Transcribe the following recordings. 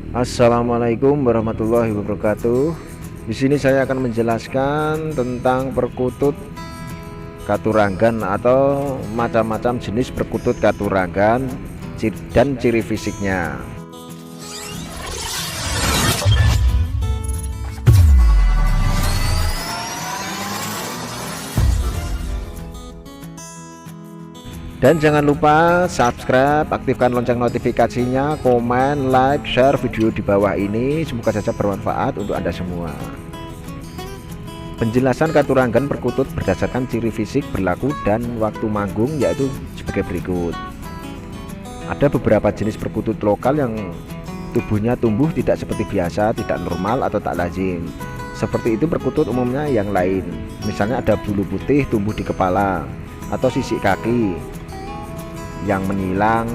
Assalamualaikum warahmatullahi wabarakatuh. Di sini saya akan menjelaskan tentang perkutut katuranggan atau macam-macam jenis perkutut katuranggan dan ciri fisiknya. Dan jangan lupa subscribe, aktifkan lonceng notifikasinya, komen, like, share video di bawah ini. Semoga saja bermanfaat untuk Anda semua. Penjelasan katuranggan perkutut berdasarkan ciri fisik, berlaku, dan waktu manggung yaitu sebagai berikut. Ada beberapa jenis perkutut lokal yang tubuhnya tumbuh tidak seperti biasa, tidak normal atau tak lazim. Seperti itu perkutut umumnya yang lain. Misalnya ada bulu putih tumbuh di kepala atau sisik kaki yang menyilang.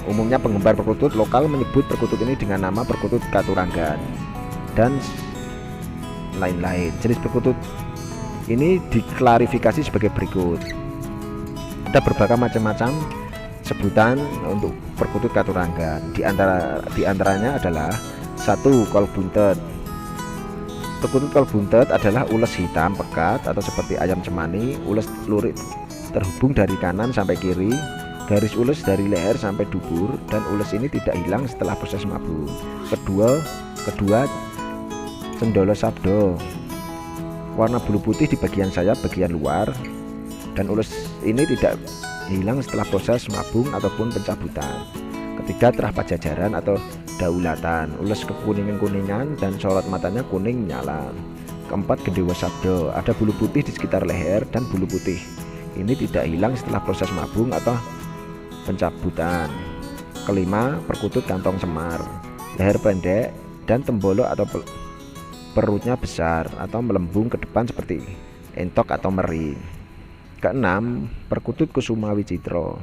Umumnya penggemar perkutut lokal menyebut perkutut ini dengan nama perkutut katuranggan dan lain-lain. Jenis perkutut ini diklarifikasi sebagai berikut. Ada berbagai macam-macam sebutan untuk perkutut katuranggan. Di antaranya adalah 1. Kol buntet. Perkutut kol buntet adalah ules hitam pekat atau seperti ayam cemani. Ules lurik terhubung dari kanan sampai kiri, garis ules dari leher sampai dubur, dan ules ini tidak hilang setelah proses mabung. Kedua cendolo sabdo. Warna bulu putih di bagian sayap bagian luar, dan ules ini tidak hilang setelah proses mabung ataupun pencabutan. Ketiga terah pajajaran atau daulatan. Ules kekuningan-kuningan dan sorot matanya kuning menyala. Keempat gendewa sabdo. Ada bulu putih di sekitar leher, dan bulu putih ini tidak hilang setelah proses mabung atau pencabutan. Kelima perkutut kantong semar. Leher pendek dan tembolok atau perutnya besar atau melembung ke depan seperti entok atau meri. Keenam perkutut kusuma wicitra.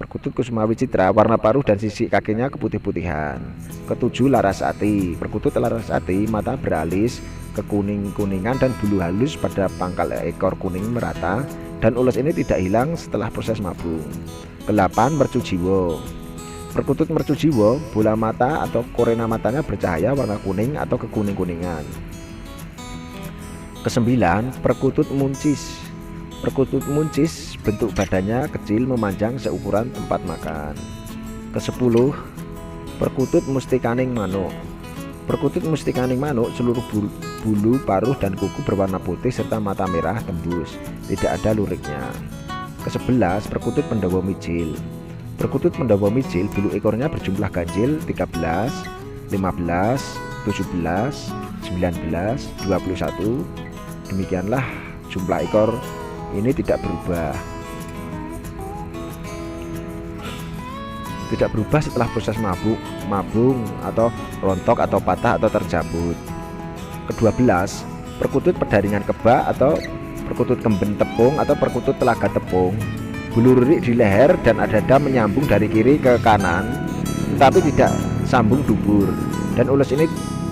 Perkutut kusuma wicitra warna paruh dan sisik kakinya keputih-putihan. Ketujuh larasati. Perkutut larasati mata beralis, kekuning-kuningan dan bulu halus pada pangkal ekor kuning merata, dan ules ini tidak hilang setelah proses mabung. Ke-8 mercujiwo. Perkutut mercujiwo bola mata atau korena matanya bercahaya warna kuning atau kekuning-kuningan. Ke-9 perkutut muncis. Perkutut muncis bentuk badannya kecil memanjang seukuran tempat makan. Ke-10 perkutut mustikaning manuk. Perkutut mustikaning manuk seluruh bulu, paruh, dan kuku berwarna putih serta mata merah tembus, tidak ada luriknya. Ke-11 perkutut pendawa mijil. Perkutut pendawa mijil bulu ekornya berjumlah ganjil 13, 15, 17, 19, 21. Demikianlah jumlah ekor ini tidak berubah. Tidak berubah setelah proses mabung atau rontok atau patah atau terjabut. Ke-12 perkutut pedaringan kebak atau perkutut kemben tepung atau perkutut telaga tepung. Bulu rurik di leher dan dada menyambung dari kiri ke kanan tetapi tidak sambung dubur, dan ules ini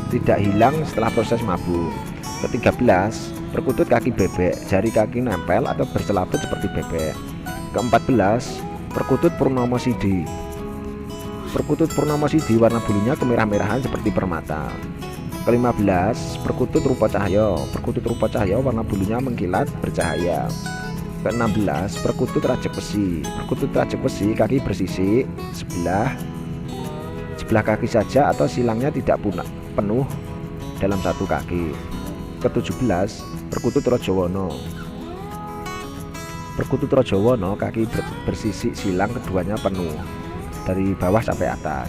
tidak hilang setelah proses mabung. Ke-13 perkutut kaki bebek, jari kaki nempel atau berselaput seperti bebek. Ke-14 perkutut purnomosidi. Perkutut purnomosidi warna bulunya kemerah-merahan seperti permata. Ke-15 perkutut rupa cahya. Perkutut rupa cahya warna bulunya mengkilat bercahaya. Ke-16 perkutut rajek besi. Perkutut rajek besi kaki bersisik sebelah kaki saja atau silangnya tidak penuh dalam satu kaki. Ke-17 perkutut rajawana. Perkutut rajawana kaki bersisik silang keduanya penuh dari bawah sampai atas.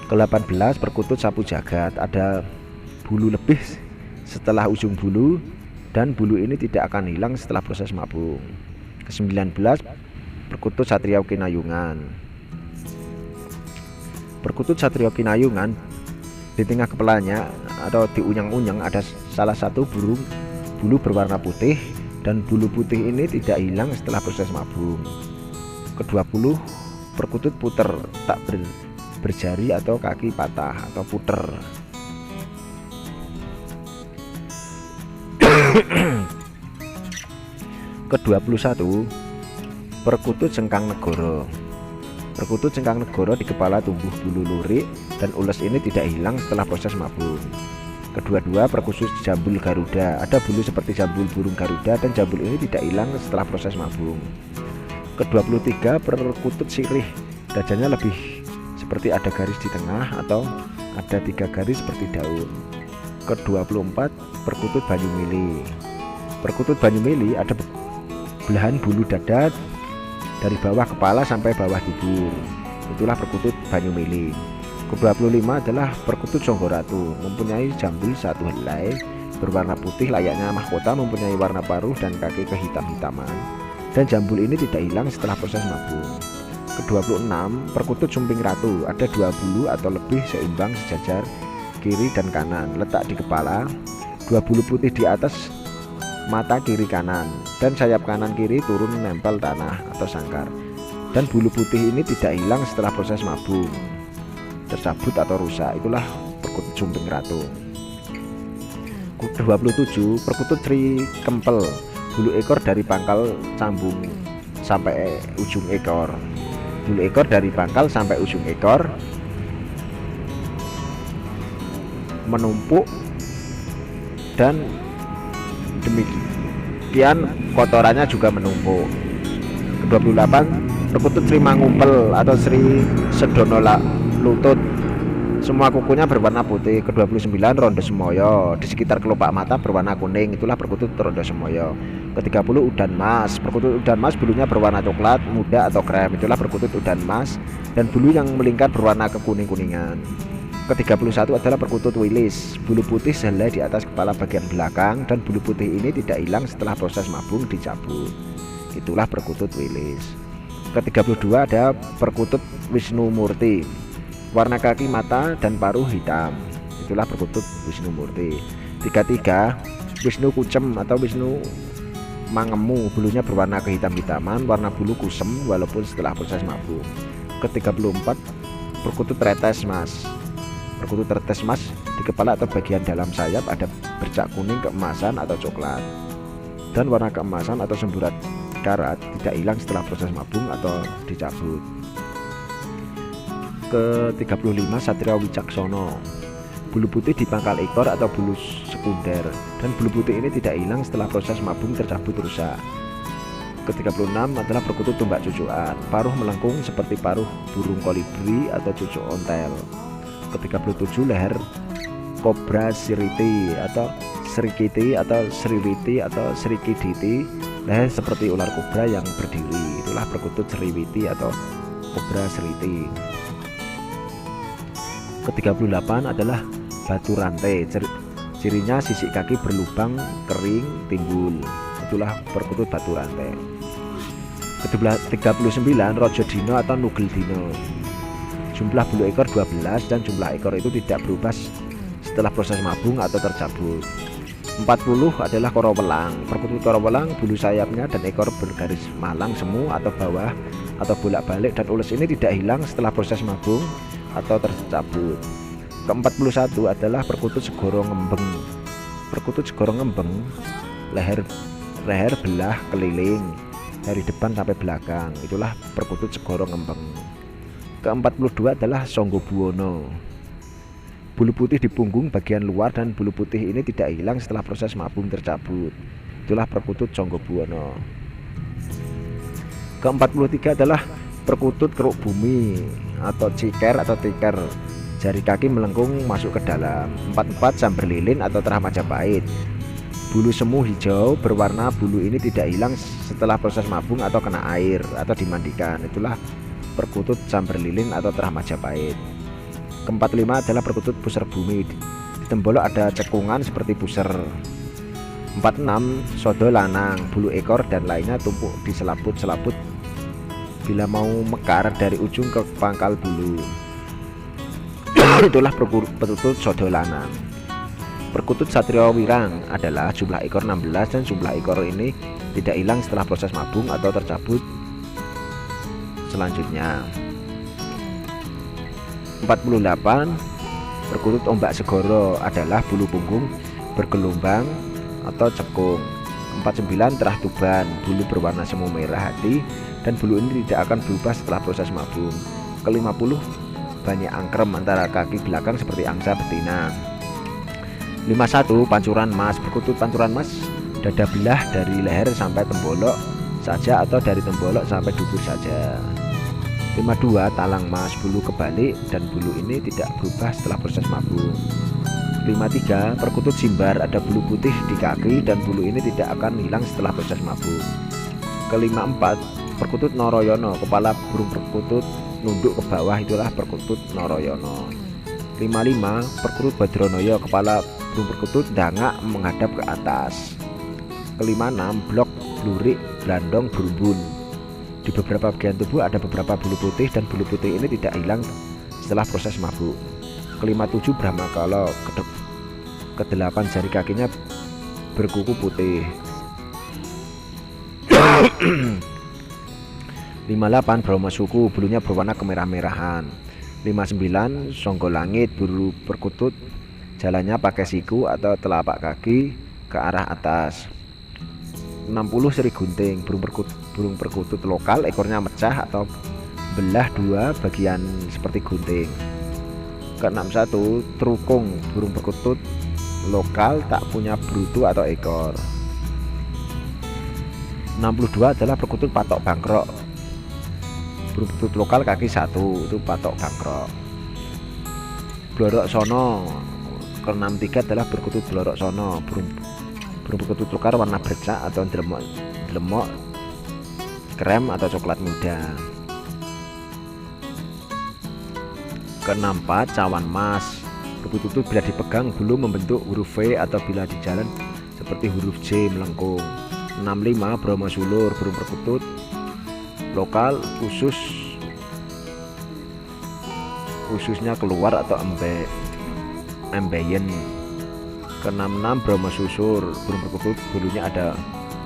Ke-18 perkutut sapu jagat. Ada bulu lebih setelah ujung bulu, dan bulu ini tidak akan hilang setelah proses mabung. Ke-19 perkutut satria kinayungan. Perkutut satria kinayungan di tengah kepalanya atau di unyang-unyang ada salah satu bulu berwarna putih, dan bulu putih ini tidak hilang setelah proses mabung. Ke-20 perkutut puter tak berjari atau kaki patah atau puter. Ke-21 perkutut sengkang negoro. Perkutut cengkang negoro di kepala tumbuh bulu lurik dan ules ini tidak hilang setelah proses mabung. Kedua-dua perkutut jambul garuda, ada bulu seperti jambul burung garuda dan jambul ini tidak hilang setelah proses mabung. Ke-23 perkutut sirih, wajahnya lebih seperti ada garis di tengah atau ada 3 garis seperti daun. Ke-24 perkutut banyu mili. Perkutut banyu mili ada belahan bulu dada dari bawah kepala sampai bawah dubur, itulah perkutut banyu mili. Ke-25 adalah perkutut songgoratu, mempunyai jambul 1 helai, berwarna putih layaknya mahkota, mempunyai warna paruh dan kaki kehitam-hitaman, dan jambul ini tidak hilang setelah proses mabung. Ke-26 perkutut sumping ratu, ada 2 bulu atau lebih seimbang sejajar kiri dan kanan, letak di kepala, 2 bulu putih di atas mata kiri kanan, dan sayap kanan kiri turun menempel tanah atau sangkar, dan bulu putih ini tidak hilang setelah proses mabung, tercabut atau rusak, itulah perkutut sumping ratu. Ke-27 perkutut sri kempel, bulu ekor dari pangkal sambung sampai ujung ekor, bulu ekor dari pangkal sampai ujung ekor menumpuk dan demikian kotorannya juga menumpuk. Ke-28 perkutut Sri Mangumpel atau Sri Sedono Lutut, semua kukunya berwarna putih. Ke-29 Rondo Semoyo, di sekitar kelopak mata berwarna kuning, itulah perkutut Rondo Semoyo. Ke-30 udan mas, perkutut udan mas bulunya berwarna coklat muda atau krem, itulah perkutut udan mas, dan bulu yang melingkar berwarna kekuning-kuningan. Ke-31 adalah perkutut wilis, bulu putih sehelai di atas kepala bagian belakang, dan bulu putih ini tidak hilang setelah proses mabung dicabut, itulah perkutut wilis. Ke-32 ada perkutut Wisnu Murti, warna kaki, mata, dan paruh hitam, itulah perkutut Wisnu Murti. 33 Wisnu Kucem atau Wisnu Mangemu, bulunya berwarna kehitam-hitaman, warna bulu kusem walaupun setelah proses mabung. Ke-34 perkutut Retes Mas, perkutut Retes Mas di kepala atau bagian dalam sayap ada bercak kuning keemasan atau coklat, dan warna keemasan atau semburat karat tidak hilang setelah proses mabung atau dicabut. Ke-35 Satria Wicaksono, bulu putih di pangkal ekor atau bulu sekunder, dan bulu putih ini tidak hilang setelah proses mabung tercabut rusak. Ke-36 adalah perkutut Tumbak Cucukan, paruh melengkung seperti paruh burung kolibri atau cucuk ontel. Ke-37 leher kobra siriti atau srikiti atau sriwiti atau srikiditi, leher seperti ular kobra yang berdiri, itulah perkutut sriwiti atau kobra sriti. Ke-38 adalah batu rantai, cirinya sisik kaki berlubang kering timbul, itulah perkutut batu rantai. Ke-39 Rojo Dino atau Nugel Dino, jumlah bulu ekor 12 dan jumlah ekor itu tidak berubah setelah proses mabung atau tercabut. 40 adalah korowelang, perkutut korowelang bulu sayapnya dan ekor bergaris malang semu atau bawah atau bolak-balik, dan ules ini tidak hilang setelah proses mabung atau tercabut. Ke-41 adalah perkutut segoro ngembeng, perkutut segoro ngembeng leher belah keliling dari depan sampai belakang, itulah perkutut segoro ngembeng. Ke-42 adalah Songgo Buwono, bulu putih di punggung bagian luar dan bulu putih ini tidak hilang setelah proses mabung tercabut, itulah perkutut Songgo Buwono. Ke-43 adalah perkutut Keruk Bumi atau Ciker atau Tiker, jari kaki melengkung masuk ke dalam. 44 Samber Lilin atau Terah Majapahit, bulu semu hijau berwarna, bulu ini tidak hilang setelah proses mabung atau kena air atau dimandikan, itulah perkutut Samber Lilin atau Terah Majapahit. Ke-45 adalah perkutut Puser Bumi, di tembolok ada cekungan seperti puser. 46 Sodo Lanang, bulu ekor dan lainnya tumpuk di selaput-selaput bila mau mekar dari ujung ke pangkal bulu, itulah perkutut Sodo Lanang. Perkutut Satrio Wirang adalah jumlah ekor 16 dan jumlah ekor ini tidak hilang setelah proses mabung atau tercabut. Selanjutnya 48 perkutut Ombak Segoro adalah bulu punggung bergelombang atau cekung. 49 Terah Tuban, bulu berwarna semu merah hati dan bulu ini tidak akan berubah setelah proses mabung. Ke-50, banyak angkrem antara kaki belakang seperti angsa betina. 51, pancuran emas. Perkutut pancuran emas dada belah dari leher sampai tembolok saja atau dari tembolok sampai dubur saja. 52, talang emas. Bulu kebalik dan bulu ini tidak berubah setelah proses mabung. 53, perkutut simbar. Ada bulu putih di kaki dan bulu ini tidak akan hilang setelah proses mabung. Ke-54, perkutut noroyono. Kepala burung perkutut nunduk ke bawah, itulah perkutut noroyono. 55, perkutut badronoyo. Kepala burung perkutut dangak menghadap ke atas. Ke-56, blok lurik blandong berumbun. Di beberapa bagian tubuh ada beberapa bulu putih dan bulu putih ini tidak hilang setelah proses mabuk. Ke-57, brahmakala. Ke-8, jari kakinya berkuku putih. 58, bromosuku. Bulunya berwarna kemerah-merahan. 59, songgolangit. Bulu perkutut jalannya pakai siku atau telapak kaki ke arah atas. 60, seri gunting. Burung perkutut lokal, ekornya mecah atau belah dua bagian seperti gunting. Ke-61, trukung. Burung perkutut lokal tak punya brutu atau ekor. 62 adalah perkutut patok bangkrok. Burung perkutut lokal kaki satu, itu patok bangkrok. Blorok sono. Ke-63 adalah perkutut blorok sono. Burung perkutut lokal warna bercak atau delemok krem atau coklat muda. Ke-64, cawan emas. Perkutut bila dipegang bulu membentuk huruf V atau bila di jalan seperti huruf J melengkung. 65, bromo sulur. Burung perkutut lokal ususnya keluar atau embeyen. Ke-66, bromo susur. Burung perkutut bulunya ada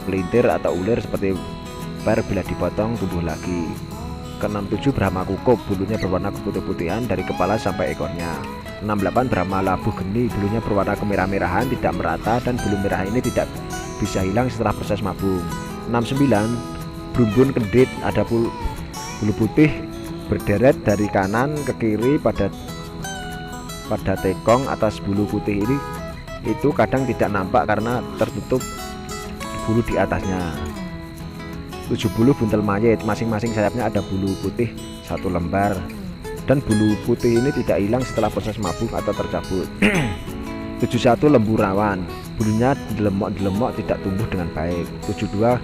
pelintir atau ulir seperti per bila dipotong tumbuh lagi. Ke-67, brahma kukup. Bulunya berwarna keputih-putihan dari kepala sampai ekornya. 68, brahma labuh geni. Bulunya berwarna kemerah-merahan, tidak merata, dan bulu merah ini tidak bisa hilang setelah proses mabung. 69, brumbun kendit. Ada bulu putih berderet dari kanan ke kiri pada tekong atas bulu putih ini. Itu kadang tidak nampak karena tertutup bulu di atasnya. 70, buntel mayit. Masing-masing sayapnya ada bulu putih satu lembar, dan bulu putih ini tidak hilang setelah proses mabung atau tercabut. 71, lembu rawan. Bulunya delemok tidak tumbuh dengan baik. 72,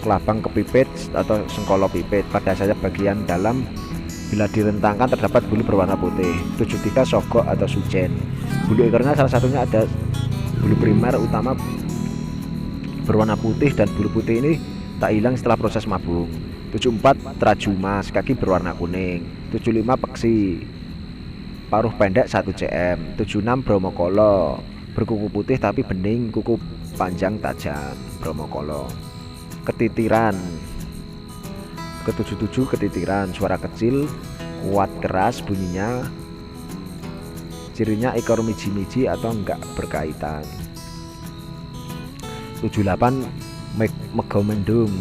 kelabang kepipit atau sengkolo pipit. Pada sayap bagian dalam bila direntangkan terdapat bulu berwarna putih. 73, sogok atau sujen. Bulu ekornya salah satunya ada bulu primer utama berwarna putih dan bulu putih ini tak hilang setelah proses mabung. 74, trajumas. Kaki berwarna kuning. 75, peksi. Paruh pendek 1 cm. 76, bromokolo. Berkuku putih tapi bening, kuku panjang tajam. Bromokolo. Ketitiran. Ke-77, ketitiran. Suara kecil, kuat keras bunyinya. Cirinya ekor miji-miji atau enggak berkaitan. 78, megomendung.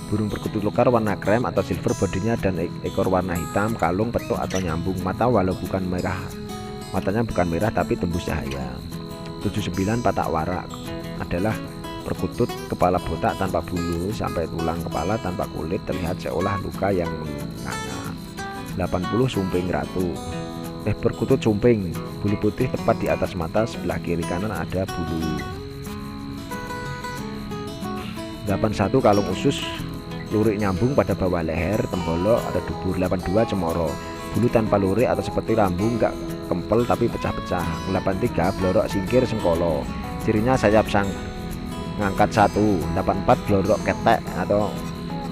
Burung perkutut lokal warna krem atau silver bodinya dan ekor warna hitam, kalung, petuk atau nyambung. Mata walau bukan merah, matanya bukan merah tapi tembus cahaya. 79, patak warak. Adalah perkutut kepala botak tanpa bulu sampai tulang kepala tanpa kulit, terlihat seolah luka yang menganga. 80, sumping ratu. Perkutut sumping. Bulu putih tepat di atas mata, sebelah kiri kanan ada bulu. 81, kalung usus. Lurik nyambung pada bawah leher, tembolok atau dubur. 82, cemoro. Bulu tanpa lurik atau seperti lambung, enggak kempel tapi pecah-pecah. 83, blorok singkir sengkolo. Cirinya sayap sang ngangkat 1. 84, blorok ketek atau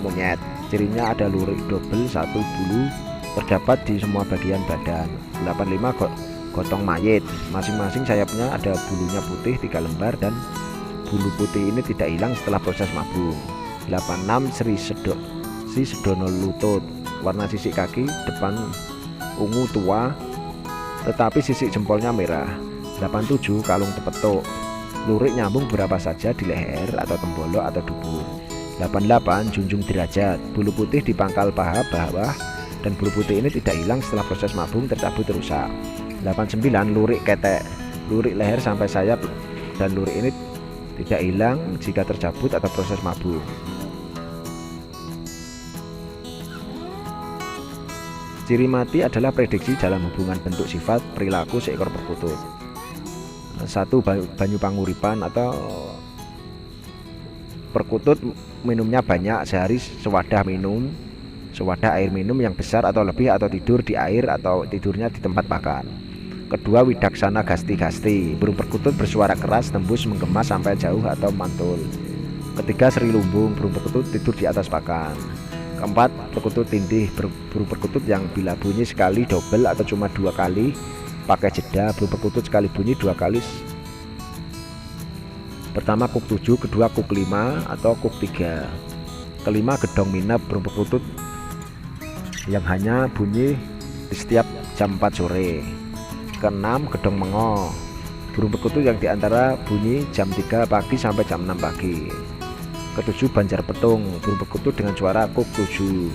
monyet. Cirinya ada lurik double 1 bulu terdapat di semua bagian badan. 85, gotong mayit. Masing-masing sayapnya ada bulunya putih 3 lembar dan bulu putih ini tidak hilang setelah proses mabung. 86, sri sedono lutut. Warna sisik kaki depan ungu tua tetapi sisik jempolnya merah. 87, kalung tepetuk. Lurik nyambung berapa saja di leher atau tembolok atau dubur. 88. Junjung derajat. Bulu putih di pangkal paha bawah dan bulu putih ini tidak hilang setelah proses mabung, tercabut, rusak. 89. Lurik ketek. Lurik leher sampai sayap dan lurik ini tidak hilang jika tercabut atau proses mabung. Ciri mati adalah prediksi dalam hubungan bentuk sifat perilaku seekor perkutut. 1. Banyu panguripan atau perkutut minumnya banyak, sehari sewadah air minum yang besar atau lebih, atau tidur di air atau tidurnya di tempat makan. Kedua, widaksana gasti. Burung perkutut bersuara keras, tembus, menggema sampai jauh atau mantul. Ketiga, seri lumbung. Burung perkutut tidur di atas pakan. Keempat, perkutut tindih. Burung perkutut yang bila bunyi sekali double atau cuma 2 kali pakai jeda. Burung perkutut sekali bunyi 2 kali. Pertama kuk 7, kedua kuk 5 atau kuk 3. Kelima, gedong minep. Burung perkutut yang hanya bunyi di setiap jam 4 sore. Keenam, gedong mengo. Burung perkutut yang diantara bunyi jam 3 pagi sampai jam 6 pagi. Ketujuh, banjar petung. Burung perkutut dengan suara kuk 7.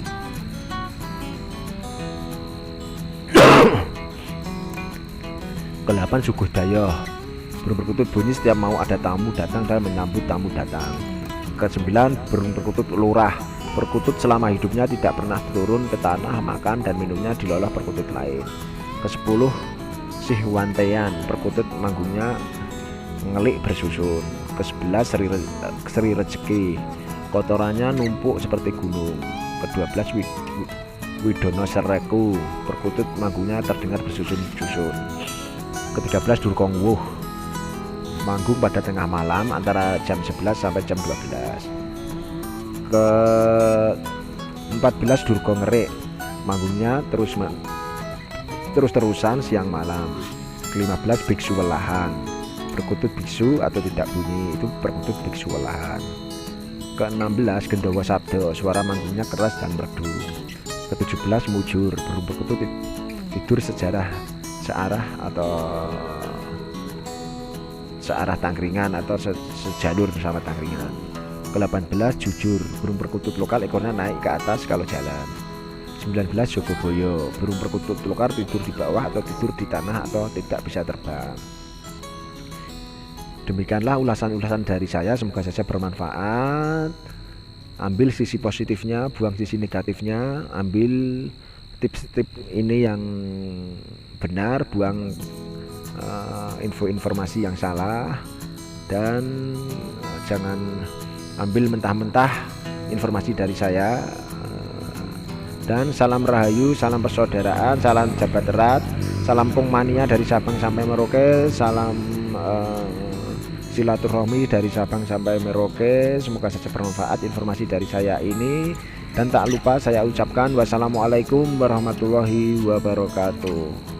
Ke-8, suguh dayoh. Burung perkutut bunyi setiap mau ada tamu datang dan menyambut tamu datang. Ke-9, burung perkutut lurah. Perkutut selama hidupnya tidak pernah turun ke tanah, makan dan minumnya dilolah perkutut lain. Ke-10, sihwantean. Perkutut manggungnya ngelik bersusun. Ke-11, seri rezeki. Kotorannya numpuk seperti gunung. Ke-12, widono sereku. Perkutut manggungnya terdengar bersusun-susun. Ke-13, durkong wuh. Manggung pada tengah malam antara jam 11 sampai jam 12. Ke-14, durkong ngerik. Manggungnya terus-terusan siang malam. Ke-15, biksu welahan. Perkutut biksu atau tidak bunyi, itu perkutut biksu welahan. Ke-16, gendawa sabdo. Suara manggungnya keras dan merdu. Ke-17, mujur. Burung perkutut tidur searah atau searah tangkringan atau sejalur bersama tangkringan. Ke-18, jujur. Burung perkutut lokal ekornya naik ke atas kalau jalan. 19, jogoboyo. Burung perkutut lokal tidur di bawah atau tidur di tanah atau tidak bisa terbang. Demikianlah ulasan-ulasan dari saya, semoga saja bermanfaat. Ambil sisi positifnya, buang sisi negatifnya. Ambil tips-tips ini yang benar, buang info-informasi yang salah, dan jangan ambil mentah-mentah informasi dari saya. Dan salam rahayu, salam persaudaraan, salam jabat erat, salam pungmania dari Sabang sampai Merauke, salam silaturahmi dari Sabang sampai Merauke. Semoga saja bermanfaat informasi dari saya ini. Dan tak lupa saya ucapkan wassalamualaikum warahmatullahi wabarakatuh.